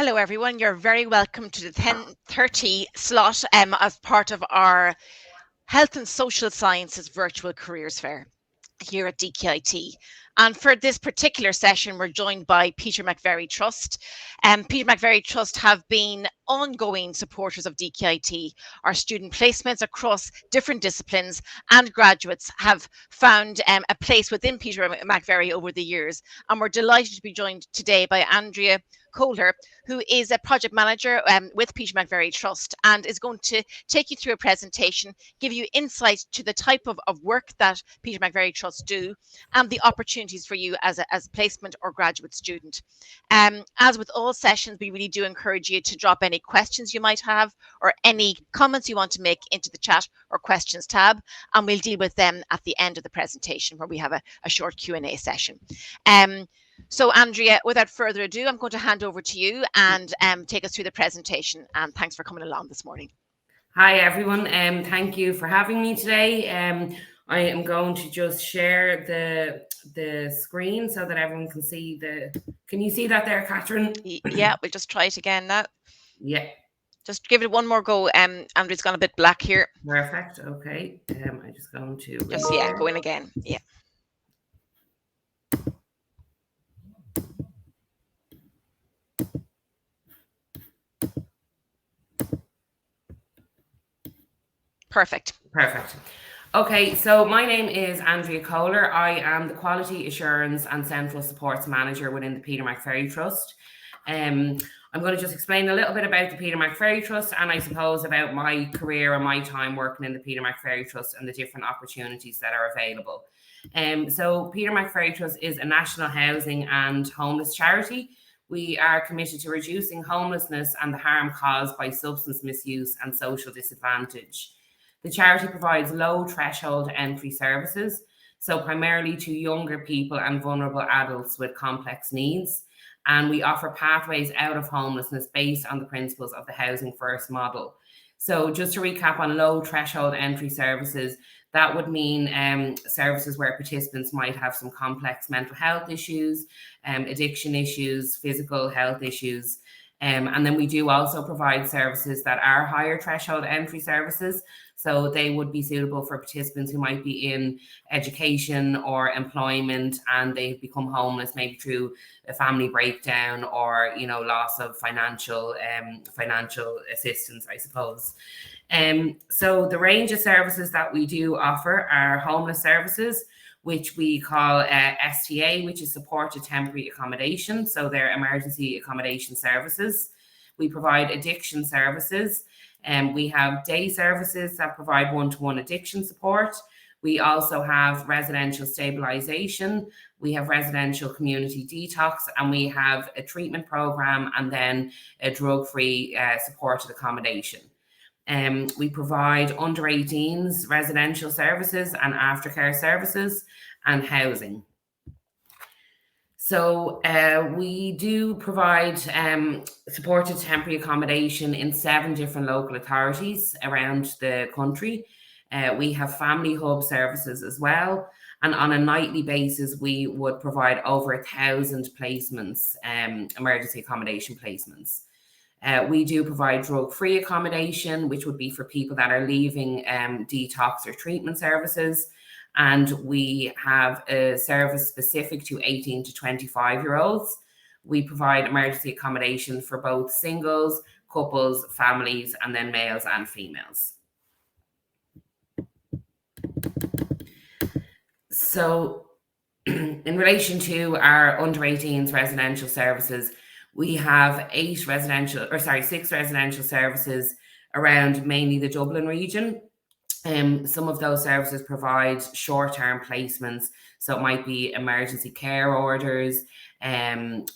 Hello, everyone. You're very welcome to the 10:30 slot as part of our Health and Social Sciences Virtual Careers Fair here at DKIT. And for this particular session, we're joined by Peter Mcferry Trust. Peter Mcferry Trust have been ongoing supporters of DKIT. Our student placements across different disciplines and graduates have found a place within Peter Mcferry over the years. And we're delighted to be joined today by Andrea Kohler, who is a project manager with Peter Mcferry Trust and is going to take you through a presentation, give you insight to the type of work that Peter Mcferry Trust do and the opportunities for you as a placement or graduate student. As with all sessions, we really do encourage you to drop any questions you might have or any comments you want to make into the chat or questions tab, and we'll deal with them at the end of the presentation where we have a short Q&A session. So Andrea, without further ado, I'm going to hand over to you and take us through the presentation. And thanks for coming along this morning. Hi everyone, thank you for having me today. I am going to just share the screen so that everyone can see can you see that there, Catherine? Yeah, we'll just try it again now. Yeah. Just give it one more go. Andrew's gone a bit black here. Perfect, okay. I'm just going to... Just, go in again, yeah. Perfect. Okay, so my name is Andrea Kohler. I am the Quality Assurance and Central Supports Manager within the Peter Mcferry Trust. I'm going to just explain a little bit about the Peter Mcferry Trust and I suppose about my career and my time working in the Peter Mcferry Trust and the different opportunities that are available. So Peter Mcferry Trust is a national housing and homeless charity. We are committed to reducing homelessness and the harm caused by substance misuse and social disadvantage. The charity provides low threshold entry services, so primarily to younger people and vulnerable adults with complex needs. And we offer pathways out of homelessness based on the principles of the Housing First model. So just to recap on low threshold entry services, that would mean services where participants might have some complex mental health issues, addiction issues, physical health issues. And then we do also provide services that are higher threshold entry services. So they would be suitable for participants who might be in education or employment and they've become homeless maybe through a family breakdown or, loss of financial assistance, I suppose. So the range of services that we do offer are homeless services, which we call STA, which is supported temporary accommodation. So they're emergency accommodation services. We provide addiction services. We have day services that provide one-to-one addiction support. We also have residential stabilization. We have residential community detox, and we have a treatment program and then a drug-free supported accommodation. We provide under 18s residential services and aftercare services and housing. So we do provide supported temporary accommodation in 7 different local authorities around the country. We have family hub services as well. And on a nightly basis, we would provide over 1,000 placements, emergency accommodation placements. We do provide drug-free accommodation, which would be for people that are leaving detox or treatment services. And we have a service specific to 18 to 25-year-olds. We provide emergency accommodation for both singles, couples, families, and then males and females. So in relation to our under 18s residential services, we have 6 residential services around mainly the Dublin region. Some of those services provide short-term placements, so it might be emergency care orders,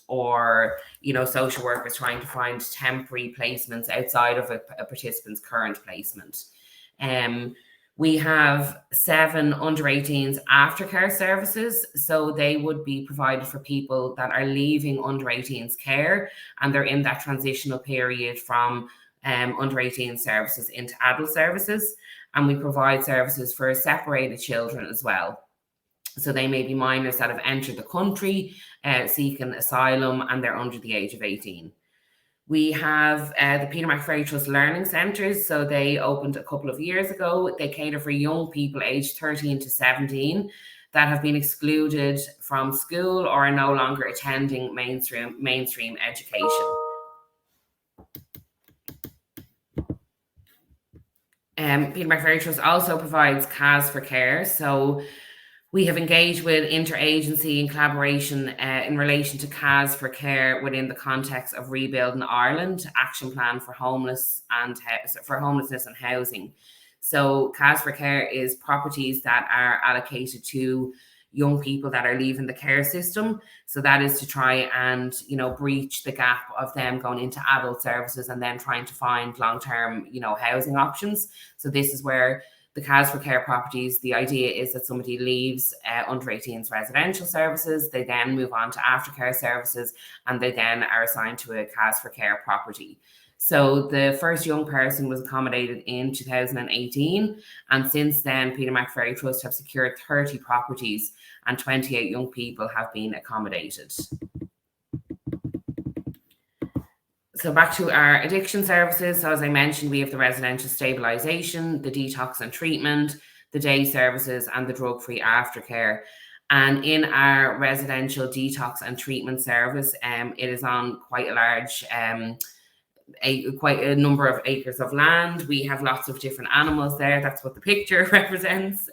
or social workers trying to find temporary placements outside of a participant's current placement. We have 7 under 18s aftercare services, so they would be provided for people that are leaving under 18s care and they're in that transitional period from under 18 services into adult services. And we provide services for separated children as well. So they may be minors that have entered the country seeking asylum and they're under the age of 18. We have the Peter McFerry Trust Learning Centres. So they opened a couple of years ago. They cater for young people aged 13 to 17 that have been excluded from school or are no longer attending mainstream education. Peter McFerry Trust also provides CAS for Care. So we have engaged with interagency and collaboration in relation to CAS for Care within the context of Rebuilding Ireland Action Plan for Homelessness and Housing. So CAS for Care is properties that are allocated to young people that are leaving the care system. So that is to try and, breach the gap of them going into adult services and then trying to find long-term, housing options. So this is where the CAS for Care properties, the idea is that somebody leaves under 18's residential services, they then move on to aftercare services, and they then are assigned to a CAS for Care property. So the first young person was accommodated in 2018, and since then Peter McFerry Trust have secured 30 properties and 28 young people have been accommodated. So back to our addiction services. So as I mentioned, we have the residential stabilisation, the detox and treatment, the day services, and the drug-free aftercare. And in our residential detox and treatment service, it is on quite a large quite a number of acres of land. We have lots of different animals there. That's what the picture represents.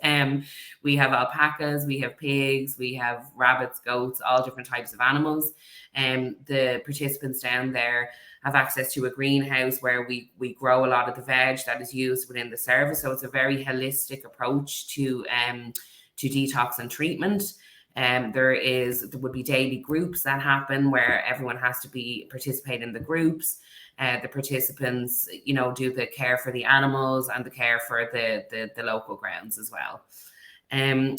We have alpacas, we have pigs, we have rabbits, goats, all different types of animals. The participants down there have access to a greenhouse where we grow a lot of the veg that is used within the service. So it's a very holistic approach to detox and treatment. There would be daily groups that happen where everyone has to participate in the groups. The participants, do the care for the animals and the care for the local grounds as well.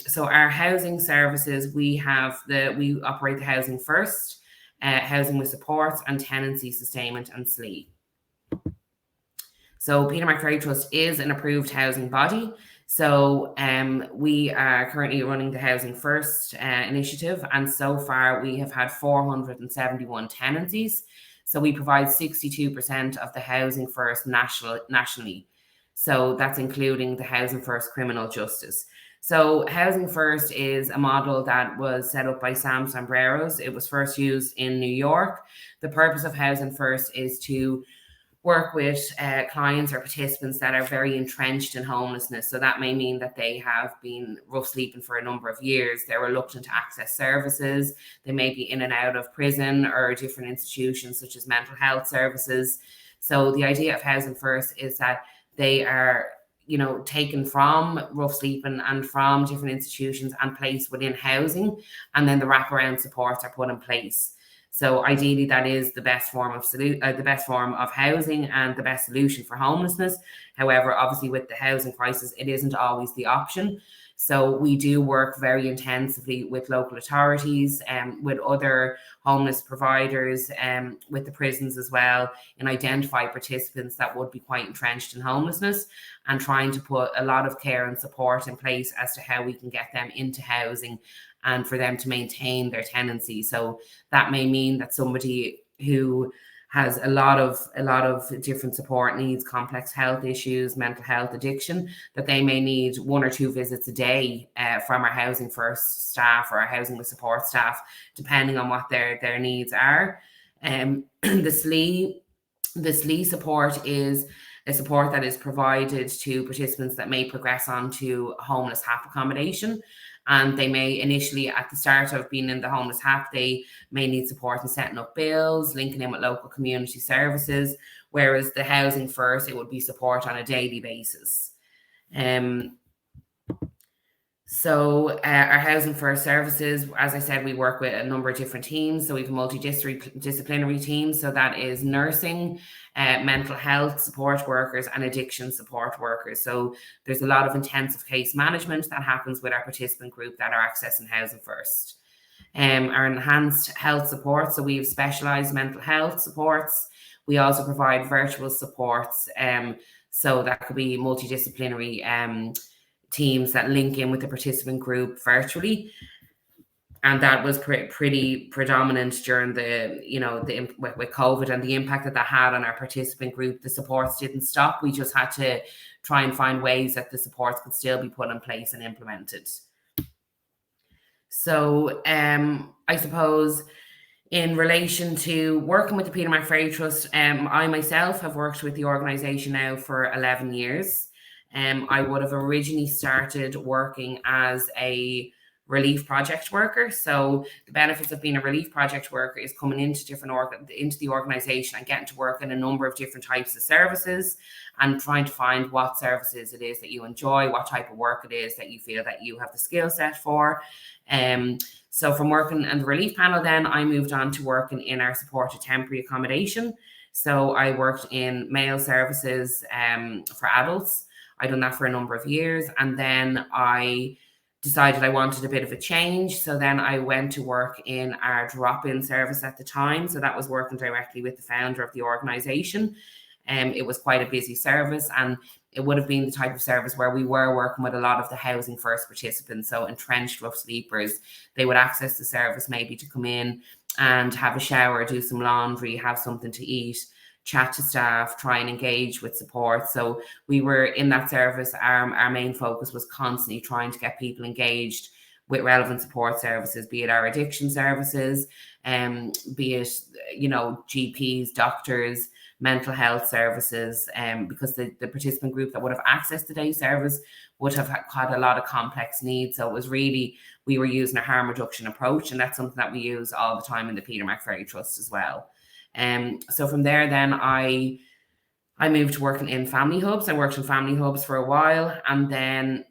So our housing services, we operate the Housing First, housing with supports, and tenancy sustainment and SLE. So Peter McFerry Trust is an approved housing body. So we are currently running the Housing First initiative, and so far we have had 471 tenancies. So we provide 62% of the Housing First nationally. So that's including the Housing First criminal justice. So Housing First is a model that was set up by Sam Sombreros. It was first used in New York. The purpose of Housing First is to work with clients or participants that are very entrenched in homelessness. So that may mean that they have been rough sleeping for a number of years. They're reluctant to access services. They may be in and out of prison or different institutions such as mental health services. So the idea of Housing First is that they are taken from rough sleeping and from different institutions and placed within housing, and then the wraparound supports are put in place. So ideally, that is the best form of housing and the best solution for homelessness. However, obviously with the housing crisis, it isn't always the option. So we do work very intensively with local authorities and with other homeless providers and with the prisons as well, and identify participants that would be quite entrenched in homelessness, and trying to put a lot of care and support in place as to how we can get them into housing and for them to maintain their tenancy. So that may mean that somebody who has a lot of different support needs, complex health issues, mental health, addiction, that they may need 1 or 2 visits a day from our Housing First staff or our Housing with Support staff, depending on what their needs are. The SLE support is a support that is provided to participants that may progress on to homeless HAP accommodation. And they may initially, at the start of being in the homeless HAP, they may need support in setting up bills, linking in with local community services, whereas the Housing First, it would be support on a daily basis. So our Housing First services, as I said, we work with a number of different teams. So we have multidisciplinary teams. So that is nursing, mental health support workers, and addiction support workers. So there's a lot of intensive case management that happens with our participant group that are accessing Housing First. Our enhanced health support. So we have specialised mental health supports. We also provide virtual supports. So that could be multidisciplinary teams that link in with the participant group virtually. and that was pretty predominant during the with COVID and the impact that had on our participant group. The supports didn't stop. We just had to try and find ways that the supports could still be put in place and implemented. So I suppose in relation to working with the Peter McFerry Trust, I myself have worked with the organisation now for 11 years. I would have originally started working as a relief project worker. So the benefits of being a relief project worker is coming into into the organisation and getting to work in a number of different types of services and trying to find what services it is that you enjoy, what type of work it is that you feel that you have the skill set for. So from working in the relief panel, then I moved on to working in our supported temporary accommodation. So I worked in male services for adults. I'd done that for a number of years, and then I decided I wanted a bit of a change. So then I went to work in our drop-in service at the time. So that was working directly with the founder of the organisation. It was quite a busy service, and it would have been the type of service where we were working with a lot of the housing first participants, so entrenched rough sleepers. They would access the service maybe to come in and have a shower, do some laundry, have something to eat, chat to staff, try and engage with support. So we were in that service. Our main focus was constantly trying to get people engaged with relevant support services, be it our addiction services, be it, GPs, doctors, mental health services, because the participant group that would have accessed today's service would have had a lot of complex needs. So it was really, we were using a harm reduction approach, and that's something that we use all the time in the Peter McFerry Trust as well. So from there, then I moved to working in family hubs. I worked in family hubs for a while, and then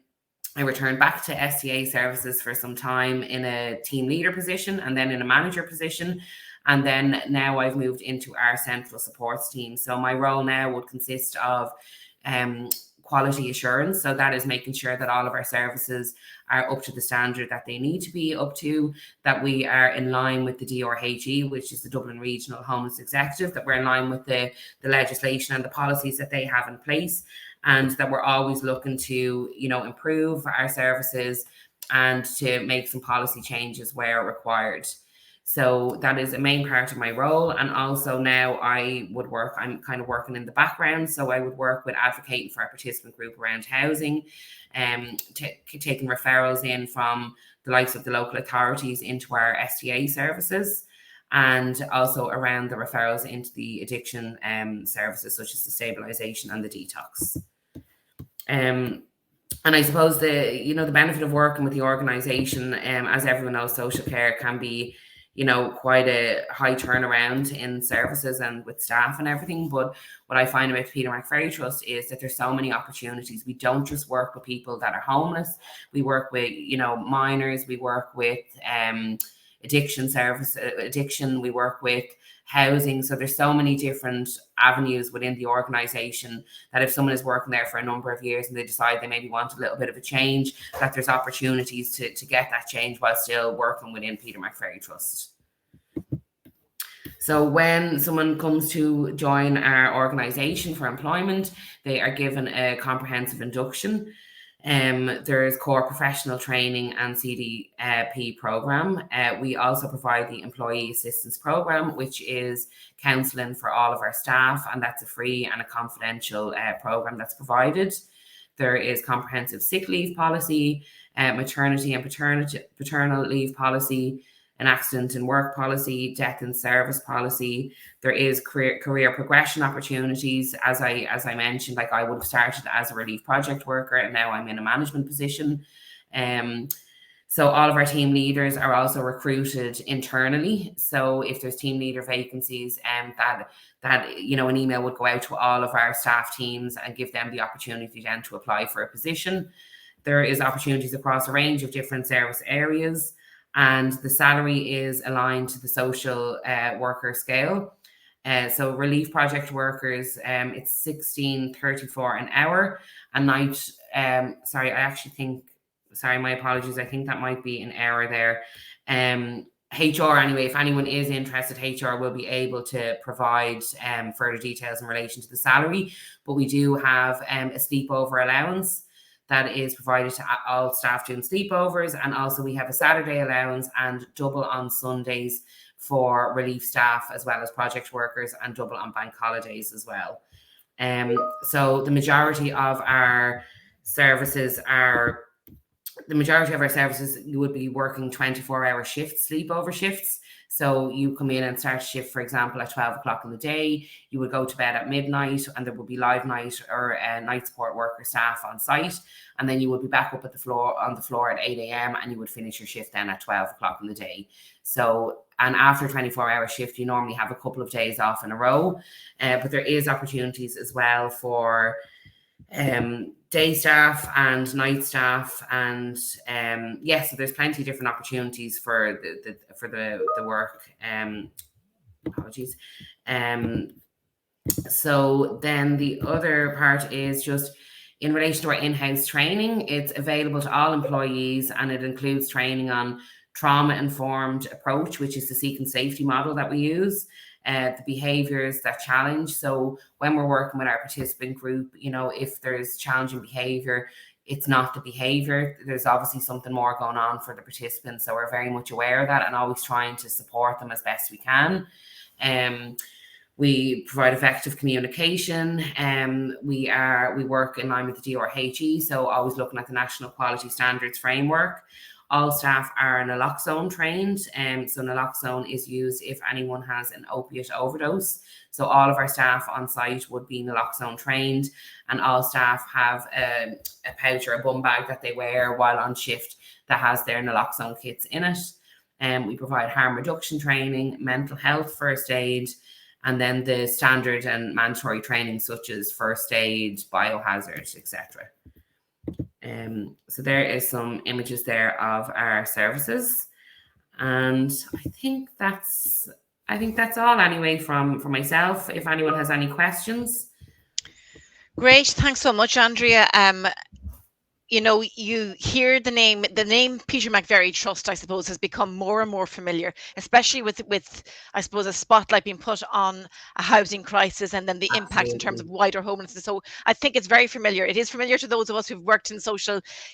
I returned back to SCA services for some time in a team leader position and then in a manager position. And then now I've moved into our central supports team. So my role now would consist of quality assurance. So that is making sure that all of our services are up to the standard that they need to be up to, that we are in line with the DRHE, which is the Dublin Regional Homeless Executive, that we're in line with the legislation and the policies that they have in place, and that we're always looking to, improve our services and to make some policy changes where required. So that is a main part of my role. And also now I'm kind of working in the background. So I would work with advocating for our participant group around housing, taking referrals in from the likes of the local authorities into our STA services, and also around the referrals into the addiction services, such as the stabilisation and the detox. And I suppose the benefit of working with the organisation, as everyone knows, social care can be, quite a high turnaround in services and with staff and everything. But what I find about Peter McFerry Trust is that there's so many opportunities. We don't just work with people that are homeless. We work with, minors. We work with addiction. We work with housing. So there's so many different avenues within the organisation that if someone is working there for a number of years and they decide they maybe want a little bit of a change, that there's opportunities to get that change while still working within Peter McFerry Trust. So when someone comes to join our organisation for employment, they are given a comprehensive induction. There's core professional training and CDP program. We also provide the employee assistance program, which is counselling for all of our staff, and that's a free and a confidential program that's provided. There is comprehensive sick leave policy, maternity and paternal leave policy, an accident in work policy, death in service policy. There is career progression opportunities. As I mentioned, like I would have started as a relief project worker and now I'm in a management position. So all of our team leaders are also recruited internally. So if there's team leader vacancies, that an email would go out to all of our staff teams and give them the opportunity then to apply for a position. There is opportunities across a range of different service areas, and the salary is aligned to the social worker scale. So relief project workers, it's $16.34 an hour. And night, my apologies. I think that might be an error there. HR, anyway, if anyone is interested, HR will be able to provide further details in relation to the salary. But we do have a sleepover allowance. that is provided to all staff doing sleepovers. And also we have a Saturday allowance and double on Sundays for relief staff as well as project workers, and double on bank holidays as well. So the majority of our services you would be working 24-hour shifts, sleepover shifts. So you come in and start a shift, for example, at 12 o'clock in the day. You would go to bed at midnight, and there would be live night or night support worker staff on site. And then you would be back up on the floor at 8 a.m. and you would finish your shift then at 12 o'clock in the day. So, and after a 24-hour shift, you normally have a couple of days off in a row. But there is opportunities as well for day staff and night staff, and so there's plenty of different opportunities for the work. Apologies. So then the other part is just in relation to our in-house training. It's available to all employees, and it includes training on trauma-informed approach, which is the seek and safety model that we use. The behaviors that challenge. So when we're working with our participant group, if there's challenging behavior, it's not the behavior. There's obviously something more going on for the participants. So we're very much aware of that and always trying to support them as best we can. We provide effective communication. We work in line with the DRHE, so always looking at the National Quality Standards Framework. All staff are naloxone trained. So naloxone is used if anyone has an opiate overdose. So all of our staff on site would be naloxone trained, and all staff have a pouch or a bum bag that they wear while on shift that has their naloxone kits in it. We provide harm reduction training, mental health first aid, and then the standard and mandatory training such as first aid, biohazard, etc. So there is some images there of our services, and I think that's all anyway from myself. If anyone has any questions. Great, thanks so much, Andrea. You hear the name Peter Mcferry Trust, I suppose, has become more and more familiar, especially with I suppose a spotlight being put on a housing crisis and then the impact in terms of wider homelessness. So I think it's very familiar. It is familiar to those of us who've worked in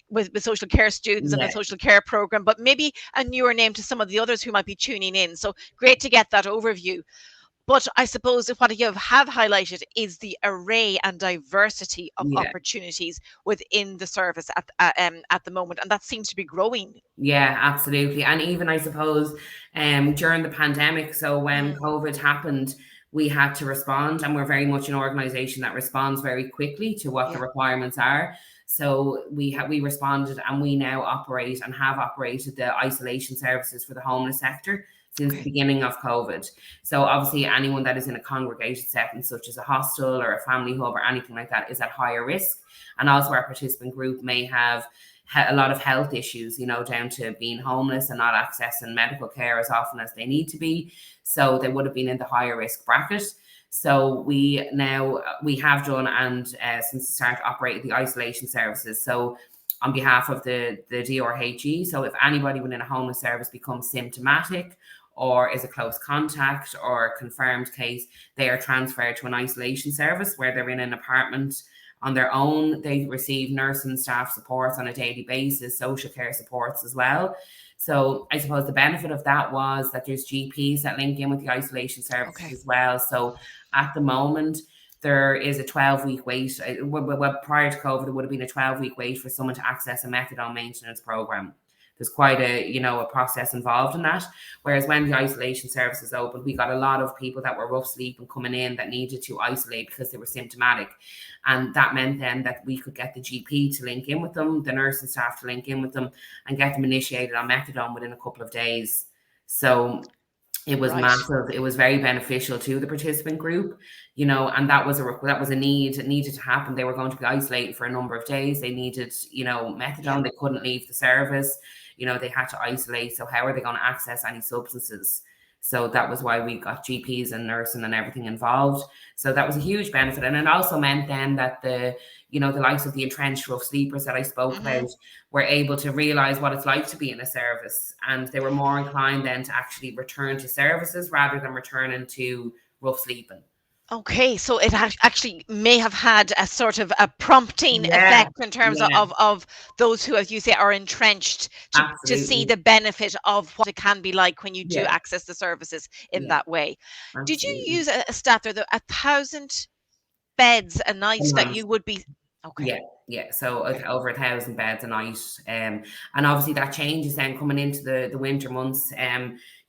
with social care students and the social care program, but maybe a newer name to some of the others who might be tuning in. So great to get that overview. But I suppose what you have highlighted is the array and diversity of opportunities within the service at the moment, and that seems to be growing. Yeah, absolutely. And even I suppose during the pandemic, so when COVID happened, we had to respond, and we're very much an organisation that responds very quickly to what the requirements are. So we responded, and we now operate and have operated the isolation services for the homeless sector since the beginning of COVID. So obviously anyone that is in a congregated setting, such as a hostel or a family hub or anything like that, is at higher risk. And also our participant group may have a lot of health issues, down to being homeless and not accessing medical care as often as they need to be. So they would have been in the higher risk bracket. So we have done, and since the start, operated the isolation services. So on behalf of the DRHE, so if anybody within a homeless service becomes symptomatic or is a close contact or a confirmed case, they are transferred to an isolation service where they're in an apartment on their own. They receive nurse and staff supports on a daily basis, social care supports as well. So I suppose the benefit of that was that there's GPs that link in with the isolation services as well. So at the moment, there is a 12-week wait. Well, prior to COVID, it would have been a 12-week wait for someone to access a methadone maintenance program. There's quite a process involved in that. Whereas when the isolation services opened, we got a lot of people that were rough sleeping coming in that needed to isolate because they were symptomatic. And that meant then that we could get the GP to link in with them, the nurse and staff to link in with them, and get them initiated on methadone within a couple of days. So it was massive. It was very beneficial to the participant group, and that was a need. It needed to happen. They were going to be isolated for a number of days. They needed, methadone. They couldn't leave the service. They had to isolate. So how are they going to access any substances? So that was why we got GPs and nursing and everything involved. So that was a huge benefit. And it also meant then that the likes of the entrenched rough sleepers that I spoke about were able to realize what it's like to be in a service. And they were more inclined then to actually return to services rather than returning to rough sleeping. Okay, so it actually may have had a sort of a prompting Yeah, effect in terms yeah, of those who, as you say, are entrenched to see absolutely. the benefit of what it can be like when you do Yeah, access the services in yeah, that way. Did you absolutely. use a stat there, 1,000 beds a night And that nice. you would be? Okay, Yeah, yeah. So okay, over 1,000 beds a night, and obviously that changes then coming into the winter months.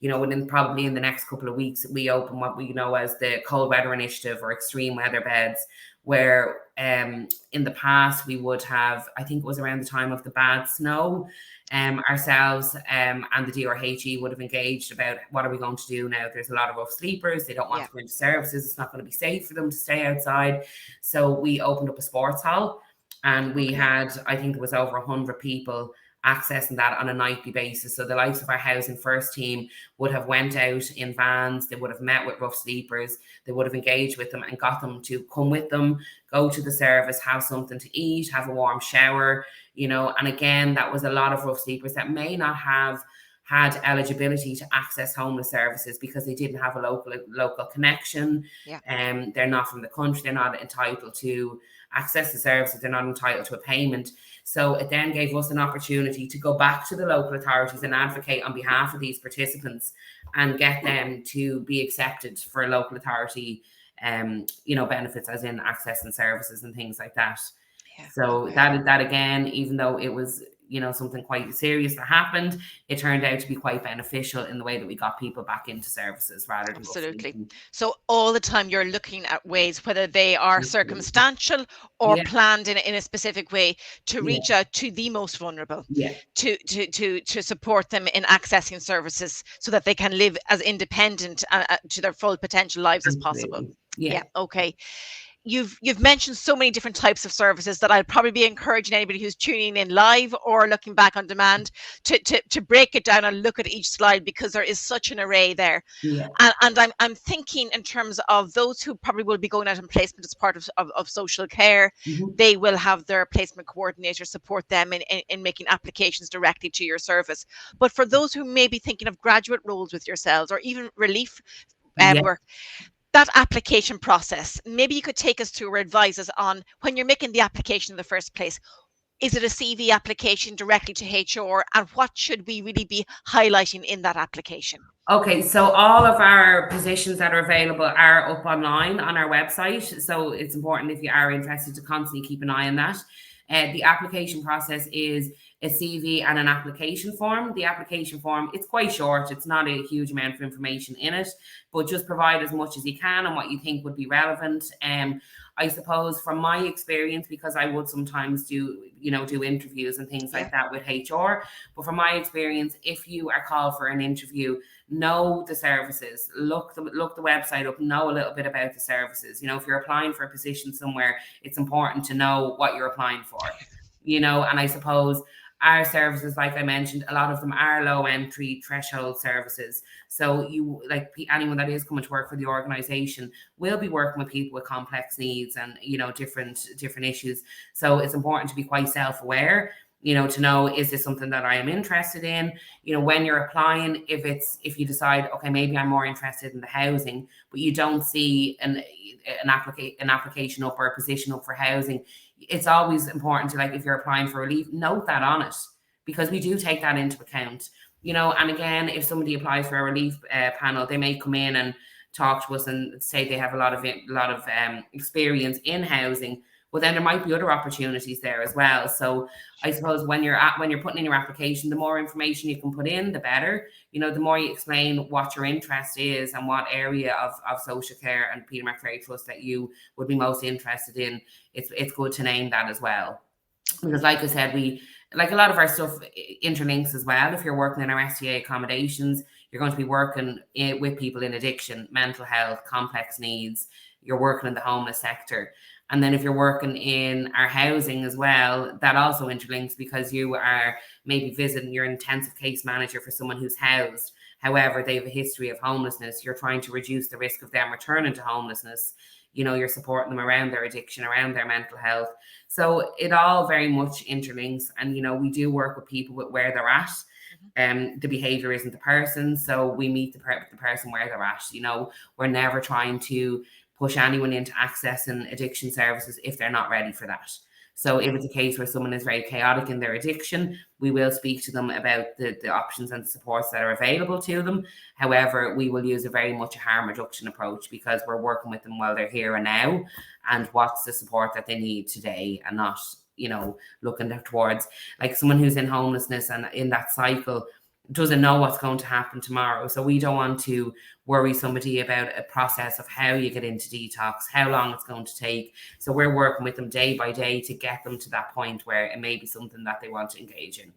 Within probably in the next couple of weeks, we open what we know as the cold weather initiative or extreme weather beds, where in the past we would have, I think it was around the time of the bad snow, ourselves and the DRHE would have engaged about what are we going to do now. There's a lot of rough sleepers. They don't want yeah, to go into services. It's not going to be safe for them to stay outside. So we opened up a sports hall and we okay, had, I think it was over 100 people accessing that on a nightly basis. So the likes of our housing first team would have went out in vans, they would have met with rough sleepers, they would have engaged with them and got them to come with them, go to the service, have something to eat, have a warm shower, and again, that was a lot of rough sleepers that may not have had eligibility to access homeless services because they didn't have a local connection. yeah, They're not from the country, they're not entitled to access the services, they're not entitled to a payment. So it then gave us an opportunity to go back to the local authorities and advocate on behalf of these participants and get them to be accepted for local authority benefits, as in access and services and things like that. yeah, So okay. that again, even though it was something quite serious that happened, it turned out to be quite beneficial in the way that we got people back into services rather than rough Absolutely. sleeping. So all the time you're looking at ways, whether they are circumstantial or Yeah, planned in a specific way, to yeah, reach out to the most vulnerable, yeah, to support them in accessing services so that they can live as independent to their full potential lives as possible. absolutely. Yeah, Yeah. Okay. You've mentioned so many different types of services that I'd probably be encouraging anybody who's tuning in live or looking back on demand to break it down and look at each slide, because there is such an array there. yeah, And I'm thinking in terms of those who probably will be going out in placement as part of social care. mhm, They will have their placement coordinator support them in making applications directly to your service. But for those who may be thinking of graduate roles with yourselves or even relief yeah. work, that application process, maybe you could take us through or advise us on when you're making the application in the first place. Is it a CV application directly to HR, and what should we really be highlighting in that application? Okay, so all of our positions that are available are up online on our website. So it's important if you are interested to constantly keep an eye on that. The application process is a CV and an application form. The application form, it's quite short. It's not a huge amount of information in it, but just provide as much as you can and what you think would be relevant. I suppose from my experience, because I would sometimes do interviews and things Yeah, like that with HR. But from my experience, if you are called for an interview, know the services, look the website up, know a little bit about the services. If you're applying for a position somewhere, it's important to know what you're applying for. And I suppose our services, like I mentioned, a lot of them are low entry threshold services. So you, like, anyone that is coming to work for the organization will be working with people with complex needs and different issues. So it's important to be quite self-aware, to know, is this something that I am interested in? When you're applying, if you decide, okay, maybe I'm more interested in the housing, but you don't see an application up or a position up for housing, it's always important to, like, if you're applying for relief, note that on it, because we do take that into account. And again, if somebody applies for a relief panel, they may come in and talk to us and say they have a lot of experience in housing. Well, then there might be other opportunities there as well. So I suppose when you're putting in your application, the more information you can put in, the better. The more you explain what your interest is and what area of social care and Peter Mcferry Trust that you would be most interested in, it's good to name that as well. okay, Because like I said, we, like, a lot of our stuff interlinks as well. If you're working in our STA accommodations, you're going to be working with people in addiction, mental health, complex needs. You're working in the homeless sector. And then if you're working in our housing as well, that also interlinks, because you are maybe visiting your intensive case manager for someone who's housed. However, they have a history of homelessness. You're trying to reduce the risk of them returning to homelessness. You're supporting them around their addiction, around their mental health. So it all very much interlinks. And, we do work with people with where they're at. The behavior isn't the person. So we meet the person where they're at. We're never trying to push anyone into accessing addiction services if they're not ready for that. So if it's a case where someone is very chaotic in their addiction, we will speak to them about the options and supports that are available to them. However, we will use a very much a harm reduction approach, because we're working with them while they're here and now, and what's the support that they need today, and not, looking towards, like, someone who's in homelessness and in that cycle doesn't know what's going to happen tomorrow. So we don't want to worry somebody about a process of how you get into detox, how long it's going to take. So we're working with them day by day to get them to that point where it may be something that they want to engage in.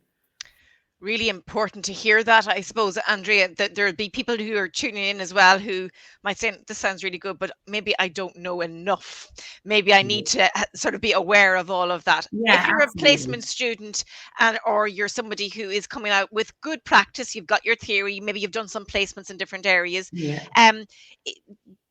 Really important to hear that, I suppose, Andrea, that there'll be people who are tuning in as well who might say, this sounds really good, but maybe I don't know enough. Maybe I need to sort of be aware of all of that. Yeah, if you're absolutely. a placement student, or you're somebody who is coming out with good practice, you've got your theory, maybe you've done some placements in different areas.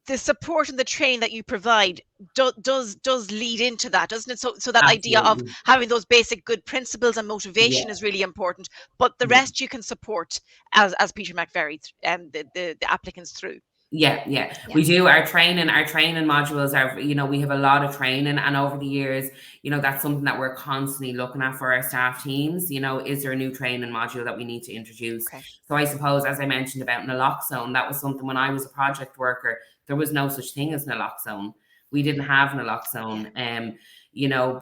The support and the training that you provide does lead into that, doesn't it? So that idea of having those basic good principles and motivation is really important, but the rest you can support as Peter Mcferry the applicants through. Yeah. We do our training modules are, we have a lot of training, and over the years, that's something that we're constantly looking at for our staff teams. Is there a new training module that we need to introduce? Okay. So I suppose, as I mentioned about naloxone, that was something when I was a project worker, there was no such thing as naloxone. We didn't have naloxone.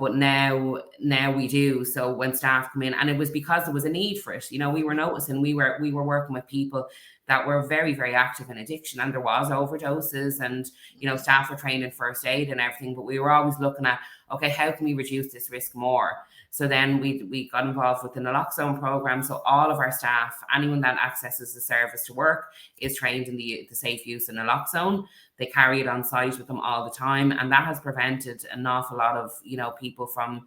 But now we do. So when staff come in, and it was because there was a need for it, we were noticing, we were working with people that were very, very active in addiction, and there was overdoses, and staff were trained in first aid and everything, but we were always looking at, okay, how can we reduce this risk more? So then we got involved with the Naloxone Program. So all of our staff, anyone that accesses the service to work, is trained in the safe use of naloxone. They carry it on site with them all the time, and that has prevented an awful lot of people from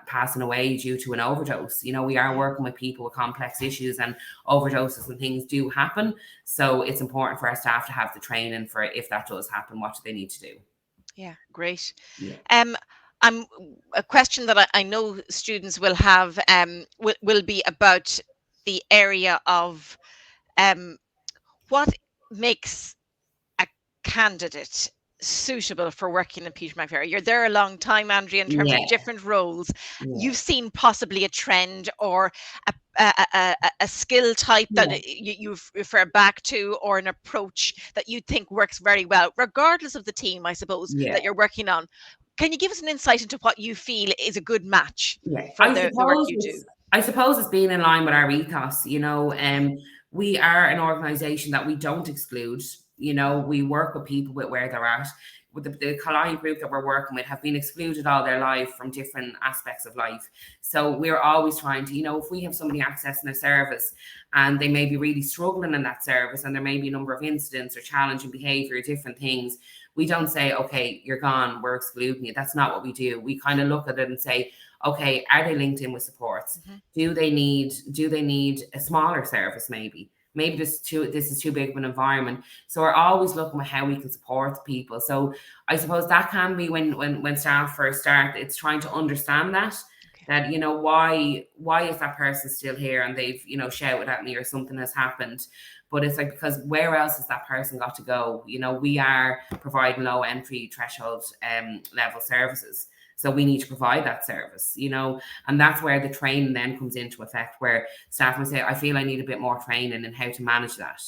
passing away due to an overdose. We are working with people with complex issues, and overdoses and things do happen. So it's important for our staff to have the training for, if that does happen, what do they need to do? Yeah, great. A question that I know students will have will be about the area of what makes a candidate suitable for working in Peter Mcferry. You're there a long time, Andrea, in terms of different roles. You've seen possibly a trend or a skill type that you refer back to, or an approach that you think works very well, regardless of the team, I suppose, that you're working on. Can you give us an insight into what you feel is a good match for the work you do? I suppose it's being in line with our ethos. We are an organisation that we don't exclude. We work with people with where they're at. With the client group that we're working with have been excluded all their life from different aspects of life. So we're always trying to, if we have somebody accessing a service and they may be really struggling in that service, and there may be a number of incidents or challenging behaviour, different things, we don't say, okay, you're gone, we're excluding you. That's not what we do. We kind of look at it and say, okay, are they linked in with supports? Do they need a smaller service maybe? Maybe this is too big of an environment. So we're always looking at how we can support people. So I suppose that can be when staff first start, it's trying to understand that why is that person still here, and they've shouted at me or something has happened. But it's like, because where else has that person got to go? We are providing low entry threshold level services. So we need to provide that service, and that's where the training then comes into effect, where staff will say, I feel I need a bit more training in how to manage that,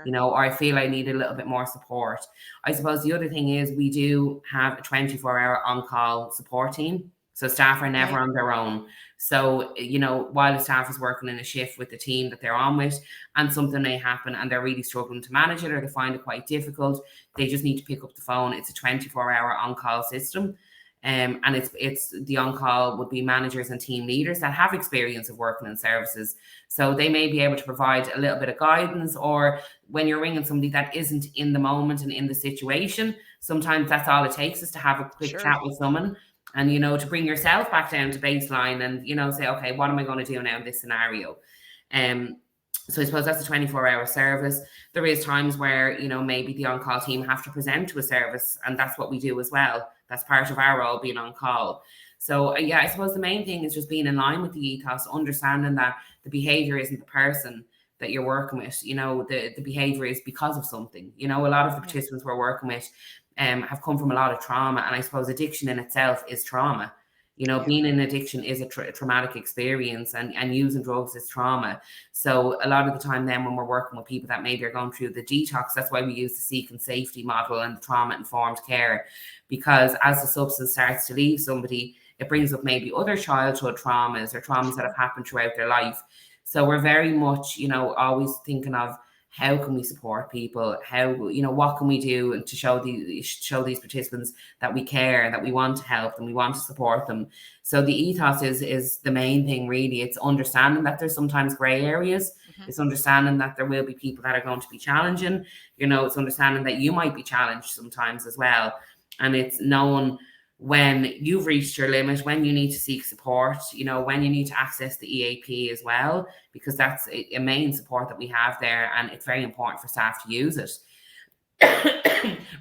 or I feel I need a little bit more support. I suppose the other thing is we do have a 24-hour on-call support team. So staff are never on their own. So, while the staff is working in a shift with the team that they're on with, and something may happen and they're really struggling to manage it, or they find it quite difficult, they just need to pick up the phone. It's a 24-hour on-call system. And it's the on-call would be managers and team leaders that have experience of working in services. So they may be able to provide a little bit of guidance, or when you're ringing somebody that isn't in the moment and in the situation, sometimes that's all it takes, is to have a quick chat with someone, and, to bring yourself back down to baseline and, say, okay, what am I going to do now in this scenario? So I suppose that's a 24-hour service. There is times where, maybe the on-call team have to present to a service, and that's what we do as well. That's part of our role, being on call. So yeah, I suppose the main thing is just being in line with the ethos, understanding that the behaviour isn't the person. that you're working with, the behavior is because of something. A lot of the Yeah. participants we're working with have come from a lot of trauma, and I suppose addiction in itself is trauma. Yeah. Being in addiction is a traumatic experience, and using drugs is trauma. So a lot of the time then when we're working with people that maybe are going through the detox, that's why we use the seek and safety model and the trauma-informed care, because as the substance starts to leave somebody, it brings up maybe other childhood traumas or traumas that have happened throughout their life. So we're very much, always thinking of how can we support people, how, what can we do to show these participants that we care, that we want to help them, we want to support them. So the ethos is the main thing, really. It's understanding that there's sometimes gray areas. It's understanding that there will be people that are going to be challenging. It's understanding that you might be challenged sometimes as well. And it's knowing when you've reached your limit, when you need to seek support, when you need to access the EAP as well, because that's a main support that we have there, and it's very important for staff to use it.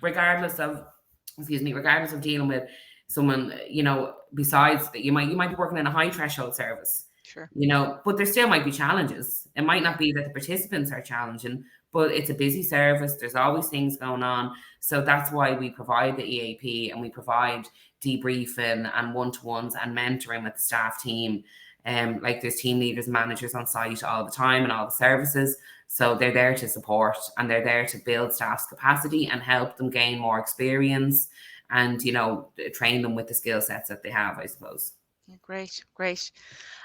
regardless of dealing with someone, besides that, you might be working in a high threshold service. Sure. But there still might be challenges. It might not be that the participants are challenging, but it's a busy service. There's always things going on. So that's why we provide the EAP, and we provide debriefing and one-to-ones and mentoring with the staff team. Like there's team leaders and managers on site all the time and all the services. So they're there to support, and they're there to build staff's capacity and help them gain more experience and, train them with the skill sets that they have, I suppose. Great.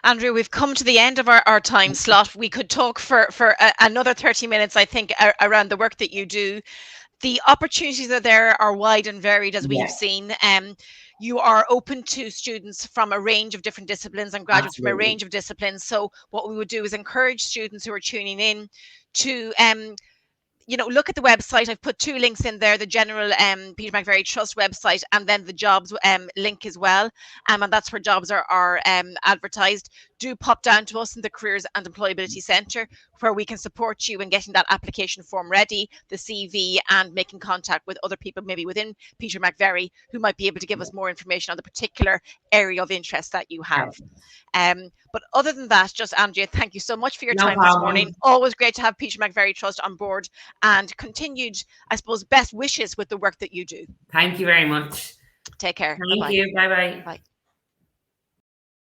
Andrea, we've come to the end of our time slot. We could talk for another 30 minutes, I think, around the work that you do. The opportunities are wide and varied, as we have seen. You are open to students from a range of different disciplines and graduates from a range of disciplines. So what we would do is encourage students who are tuning in to look at the website. I've put 2 links in there, the general Peter Mcferry Trust website, and then the jobs link as well. And that's where jobs are advertised. Do pop down to us in the Careers and Employability Centre, where we can support you in getting that application form ready, the CV, and making contact with other people maybe within Peter Mcferry who might be able to give us more information on the particular area of interest that you have. But other than that, just Andrea, thank you so much for your time this morning. Always great to have Peter Mcferry Trust on board, and continued, I suppose, best wishes with the work that you do. Thank you very much. Take care. Thank you. Bye-bye. Bye.